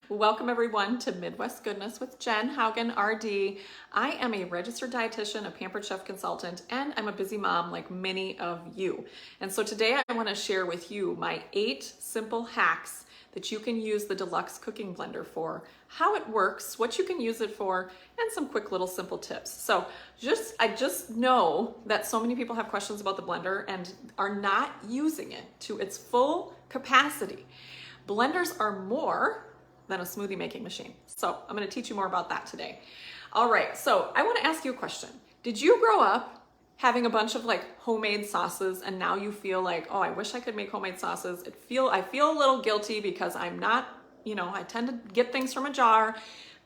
Welcome everyone to Midwest Goodness with Jen Haugen, RD. I am a registered dietitian, a pampered chef consultant, and I'm a busy mom like many of you. And so today I want to share with you my 8 simple hacks that you can use the Deluxe cooking blender for, how it works, what you can use it for, and some quick little simple tips. So I just know that so many people have questions about the blender and are not using it to its full capacity. Blenders are more than a smoothie making machine. So I'm going to teach you more about that today. All right, so I want to ask you a question. Did you grow up having a bunch of like homemade sauces and now you feel like, oh, I wish I could make homemade sauces? I feel a little guilty because I'm not, I tend to get things from a jar.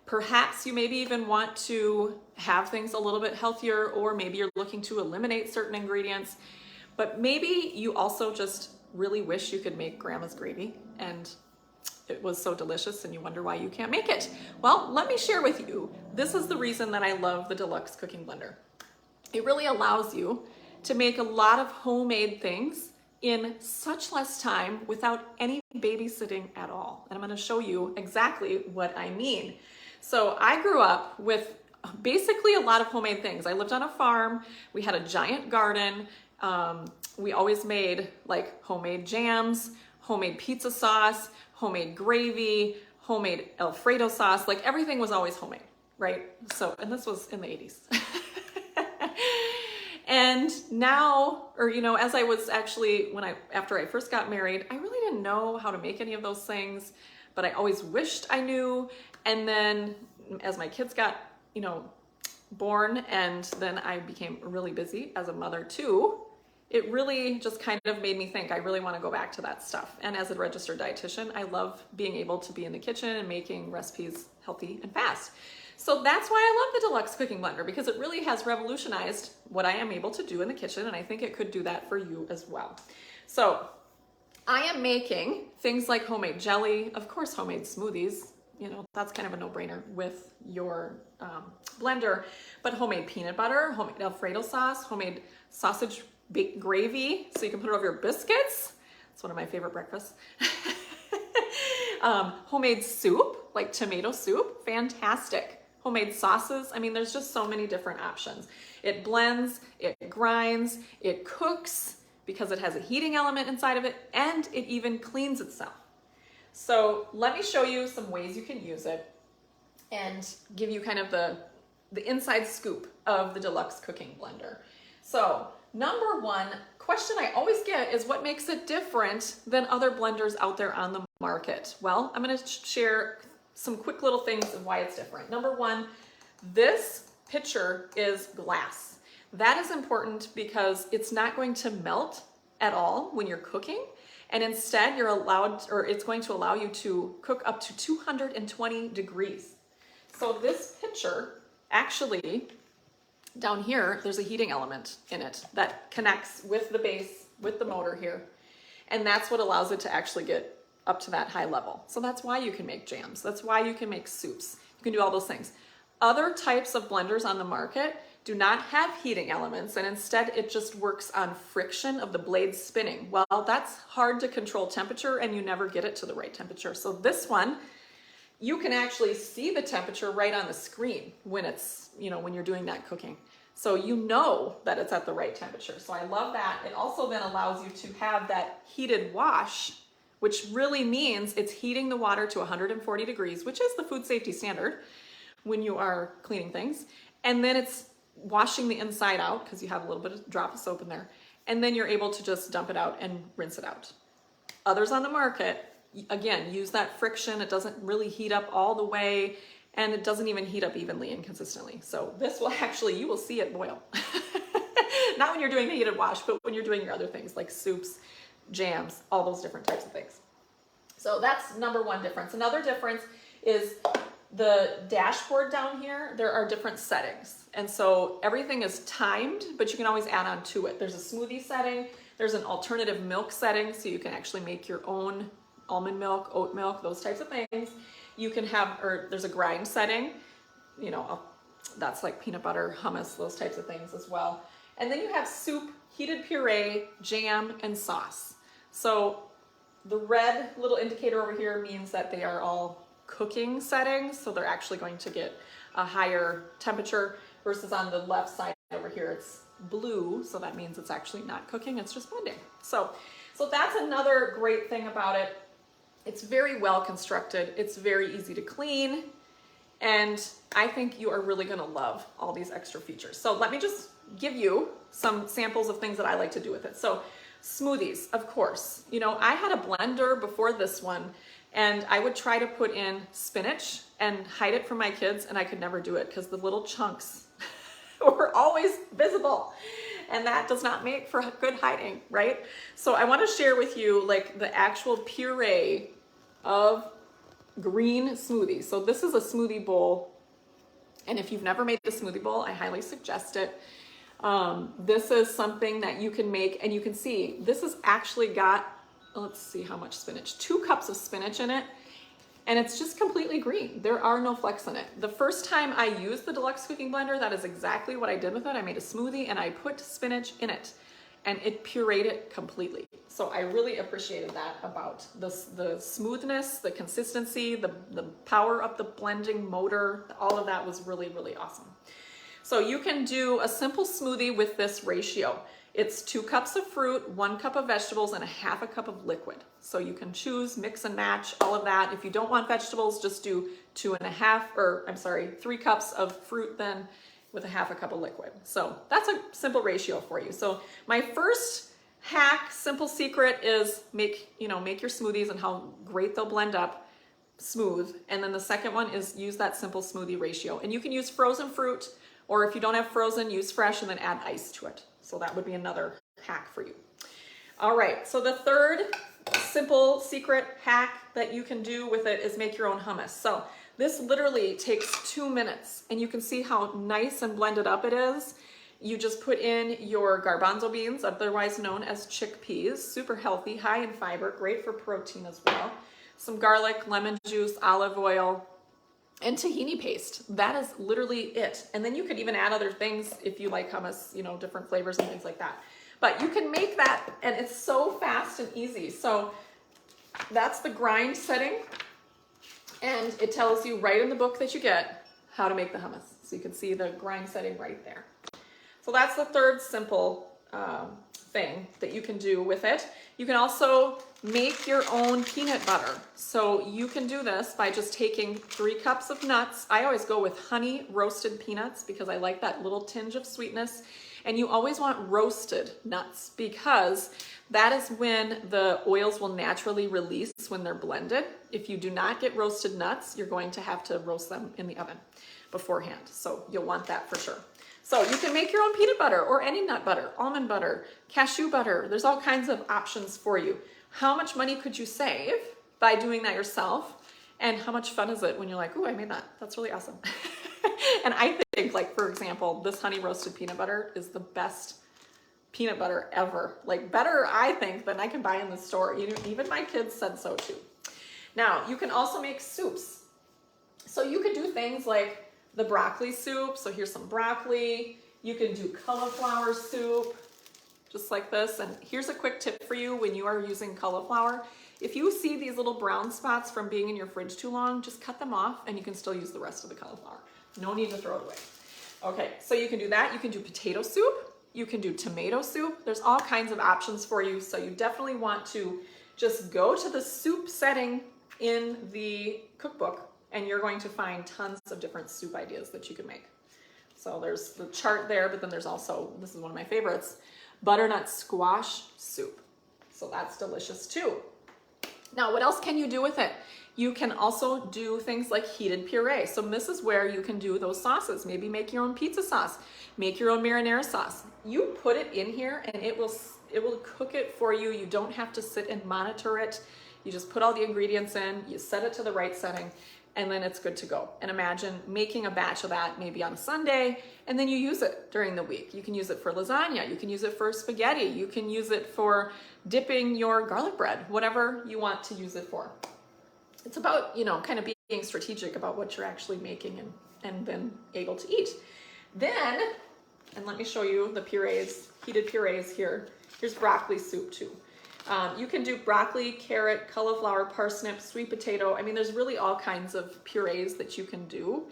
Perhaps you maybe even want to have things a little bit healthier, or maybe you're looking to eliminate certain ingredients, but maybe you also just really wish you could make grandma's gravy and it was so delicious and you wonder why you can't make it. Well, let me share with you. This is the reason that I love the Deluxe cooking blender. It really allows you to make a lot of homemade things in such less time without any babysitting at all. And I'm going to show you exactly what I mean. So I grew up with basically a lot of homemade things. I lived on a farm. We had a giant garden. We always made like homemade jams, homemade pizza sauce, homemade gravy, homemade Alfredo sauce, like everything was always homemade, right? So, and this was in the 80s. And now, as I was actually, after I first got married, I really didn't know how to make any of those things, but I always wished I knew. And then as my kids got, born, and then I became really busy as a mother too, it really just kind of made me think I really want to go back to that stuff. And as a registered dietitian, I love being able to be in the kitchen and making recipes healthy and fast. So that's why I love the Deluxe cooking blender, because it really has revolutionized what I am able to do in the kitchen, and I think it could do that for you as well. So I am making things like homemade jelly, of course homemade smoothies, that's kind of a no-brainer with your blender, but homemade peanut butter, homemade Alfredo sauce, homemade sausage baked gravy, so you can put it over your biscuits. It's one of my favorite breakfasts. Homemade soup, like tomato soup, fantastic. Homemade sauces, there's just so many different options. It blends, it grinds, it cooks because it has a heating element inside of it, and it even cleans itself. So let me show you some ways you can use it and give you kind of the inside scoop of the Deluxe cooking blender. So number one question I always get is, what makes it different than other blenders out there on the market? Well, I'm going to share some quick little things of why it's different. Number one, this pitcher is glass. That is important because it's not going to melt at all when you're cooking. And instead it's going to allow you to cook up to 220 degrees. So this pitcher, actually, down here, there's a heating element in it that connects with the base, with the motor here. And that's what allows it to actually get up to that high level. So that's why you can make jams. That's why you can make soups. You can do all those things. Other types of blenders on the market do not have heating elements, and instead it just works on friction of the blades spinning. Well, that's hard to control temperature, and you never get it to the right temperature. So this one, you can actually see the temperature right on the screen when it's, when you're doing that cooking. So you know that it's at the right temperature. So I love that. It also then allows you to have that heated wash, which really means it's heating the water to 140 degrees, which is the food safety standard when you are cleaning things. And then it's washing the inside out because you have a little bit of drop of soap in there. And then you're able to just dump it out and rinse it out. Others on the market, again, use that friction. It doesn't really heat up all the way, and it doesn't even heat up evenly and consistently. So this will actually, you will see it boil. Not when you're doing the heated wash, but when you're doing your other things like soups, jams, all those different types of things. So that's number one difference. Another difference is the dashboard down here. There are different settings. And so everything is timed, but you can always add on to it. There's a smoothie setting. There's an alternative milk setting, so you can actually make your own almond milk, oat milk, those types of things. You can have, or there's a grind setting, that's like peanut butter, hummus, those types of things as well. And then you have soup, heated puree, jam, and sauce. So the red little indicator over here means that they are all cooking settings, so they're actually going to get a higher temperature, versus on the left side over here it's blue, so that means it's actually not cooking, it's just blending. So that's another great thing about it. It's very well constructed, it's very easy to clean, and I think you are really gonna love all these extra features. So let me just give you some samples of things that I like to do with it. So smoothies, of course. You know, I had a blender before this one, and I would try to put in spinach and hide it from my kids, and I could never do it because the little chunks were always visible. And that does not make for good hiding, right? So I want to share with you like the actual puree of green smoothie. So this is a smoothie bowl. And if you've never made the smoothie bowl, I highly suggest it. This is something that you can make, and you can see this has actually got, let's see how much spinach, 2 cups of spinach in it. And it's just completely green. There are no flecks in it. The first time I used the Deluxe cooking blender, that is exactly what I did with it. I made a smoothie and I put spinach in it, and it pureed it completely. So I really appreciated that about this, the smoothness, the consistency, the power of the blending motor, all of that was really, really awesome. So you can do a simple smoothie with this ratio. It's 2 cups of fruit, 1 cup of vegetables, and 1/2 cup of liquid. So you can choose, mix and match all of that. If you don't want vegetables, just do 3 cups of fruit then with 1/2 cup of liquid. So that's a simple ratio for you. So my first hack, simple secret is make your smoothies and how great they'll blend up smooth. And then the second one is use that simple smoothie ratio. And you can use frozen fruit, or if you don't have frozen, use fresh and then add ice to it. So that would be another hack for you. All right, so the third simple secret hack that you can do with it is make your own hummus. So this literally takes 2 minutes, and you can see how nice and blended up it is. You just put in your garbanzo beans, otherwise known as chickpeas, super healthy, high in fiber, great for protein as well. Some garlic, lemon juice, olive oil, and tahini paste. That is literally it. And then you could even add other things if you like hummus, different flavors and things like that. But you can make that, and it's so fast and easy. So that's the grind setting. And it tells you right in the book that you get how to make the hummus. So you can see the grind setting right there. So that's the third simple thing that you can do with it. You can also make your own peanut butter. So you can do this by just taking 3 cups of nuts. I always go with honey roasted peanuts because I like that little tinge of sweetness. And you always want roasted nuts because that is when the oils will naturally release when they're blended. If you do not get roasted nuts, you're going to have to roast them in the oven beforehand. So you'll want that for sure. So you can make your own peanut butter or any nut butter, almond butter, cashew butter. There's all kinds of options for you. How much money could you save by doing that yourself? And how much fun is it when you're like, ooh, I made that. That's really awesome. And I think, like, for example, this honey roasted peanut butter is the best peanut butter ever. Like, better, I think, than I can buy in the store. Even my kids said so too. Now, you can also make soups. So you could do things like the broccoli soup. So here's some broccoli. You can do cauliflower soup, just like this. And here's a quick tip for you when you are using cauliflower. If you see these little brown spots from being in your fridge too long, just cut them off and you can still use the rest of the cauliflower. No need to throw it away. Okay, so you can do that. You can do potato soup. You can do tomato soup. There's all kinds of options for you. So you definitely want to just go to the soup setting in the cookbook and you're going to find tons of different soup ideas that you can make. So there's the chart there, but then there's also, this is one of my favorites, butternut squash soup. So that's delicious too. Now, what else can you do with it? You can also do things like heated puree. So this is where you can do those sauces. Maybe make your own pizza sauce, make your own marinara sauce. You put it in here and it will cook it for you. You don't have to sit and monitor it. You just put all the ingredients in, you set it to the right setting, and then it's good to go. And imagine making a batch of that maybe on a Sunday, and then you use it during the week. You can use it for lasagna, you can use it for spaghetti, you can use it for dipping your garlic bread, whatever you want to use it for. It's about, kind of being strategic about what you're actually making and then able to eat. Then, and let me show you the purees, heated purees here. Here's broccoli soup too. You can do broccoli, carrot, cauliflower, parsnip, sweet potato. I mean, there's really all kinds of purees that you can do,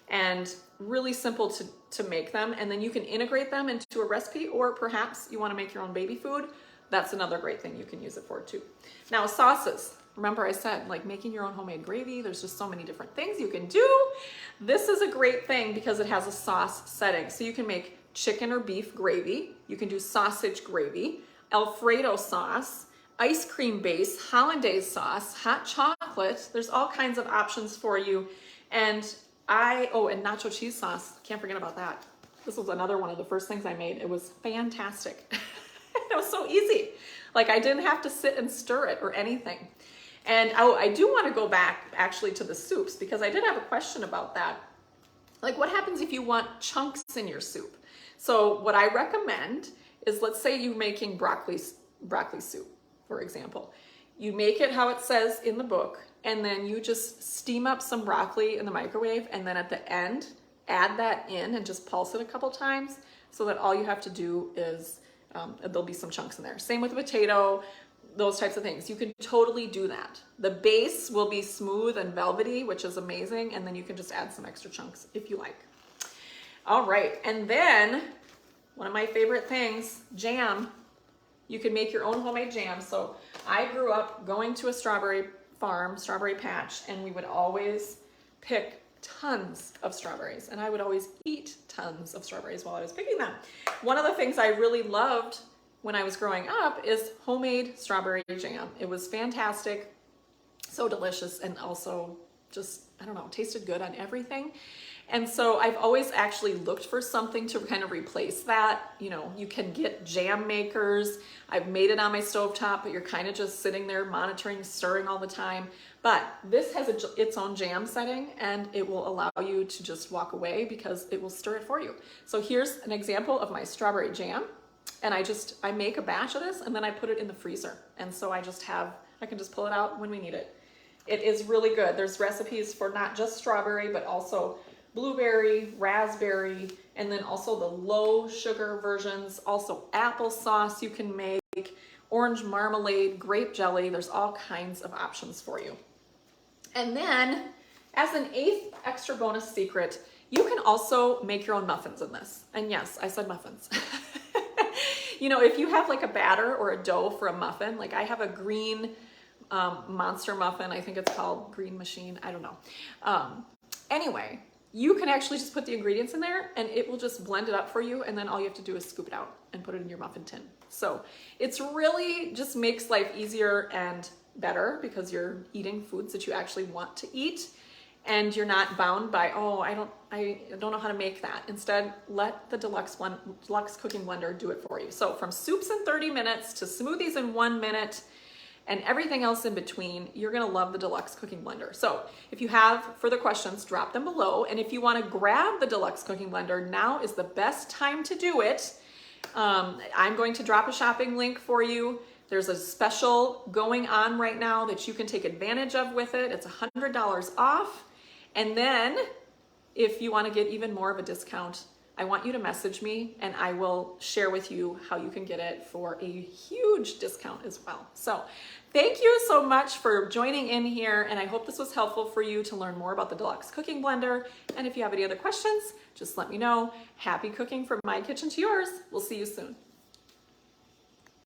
and really simple to make them. And then you can integrate them into a recipe, or perhaps you want to make your own baby food. That's another great thing you can use it for too. Now, sauces. Remember I said, like, making your own homemade gravy, there's just so many different things you can do. This is a great thing because it has a sauce setting. So you can make chicken or beef gravy, you can do sausage gravy, Alfredo sauce, ice cream base, hollandaise sauce, hot chocolate. There's all kinds of options for you. And and nacho cheese sauce, can't forget about that. This was another one of the first things I made. It was fantastic. It was so easy. Like, I didn't have to sit and stir it or anything. And I do want to go back actually to the soups, because I did have a question about that. Like, what happens if you want chunks in your soup? So what I recommend is, let's say you're making broccoli soup, for example. You make it how it says in the book, and then you just steam up some broccoli in the microwave, and then at the end, add that in and just pulse it a couple times, so that all you have to do is, there'll be some chunks in there. Same with the potato, those types of things. You can totally do that. The base will be smooth and velvety, which is amazing, and then you can just add some extra chunks if you like. All right, and then one of my favorite things, jam. You can make your own homemade jam. So I grew up going to a strawberry farm, strawberry patch, and we would always pick tons of strawberries, and I would always eat tons of strawberries while I was picking them. One of the things I really loved when I was growing up is homemade strawberry jam. It was fantastic, so delicious, and also just, I don't know, tasted good on everything. And so I've always actually looked for something to kind of replace that. You know, you can get jam makers. I've made it on my stovetop, but you're kind of just sitting there monitoring, stirring all the time. But this has its own jam setting, and it will allow you to just walk away because it will stir it for you. So here's an example of my strawberry jam. And I make a batch of this, and then I put it in the freezer. And so I can just pull it out when we need it. It is really good. There's recipes for not just strawberry, but also blueberry, raspberry, and then also the low sugar versions, also applesauce you can make, orange marmalade, grape jelly. There's all kinds of options for you. And then, as an 8th extra bonus secret, you can also make your own muffins in this. And yes, I said muffins. You know, if you have like a batter or a dough for a muffin, like I have a green monster muffin, I think it's called Green Machine, I don't know. Anyway, you can actually just put the ingredients in there and it will just blend it up for you, and then all you have to do is scoop it out and put it in your muffin tin. So it's really just makes life easier and better because you're eating foods that you actually want to eat, and you're not bound by, oh, I don't know how to make that. Instead, let the Deluxe cooking blender do it for you. So from soups in 30 minutes to smoothies in 1 minute and everything else in between, you're gonna love the Deluxe cooking blender. So if you have further questions, drop them below. And if you wanna grab the Deluxe cooking blender, now is the best time to do it. I'm going to drop a shopping link for you. There's a special going on right now that you can take advantage of with it. It's $100 off. And then if you want to get even more of a discount, I want you to message me and I will share with you how you can get it for a huge discount as well. So thank you so much for joining in here, and I hope this was helpful for you to learn more about the Deluxe cooking blender. And if you have any other questions, just let me know. Happy cooking from my kitchen to yours. We'll see you soon.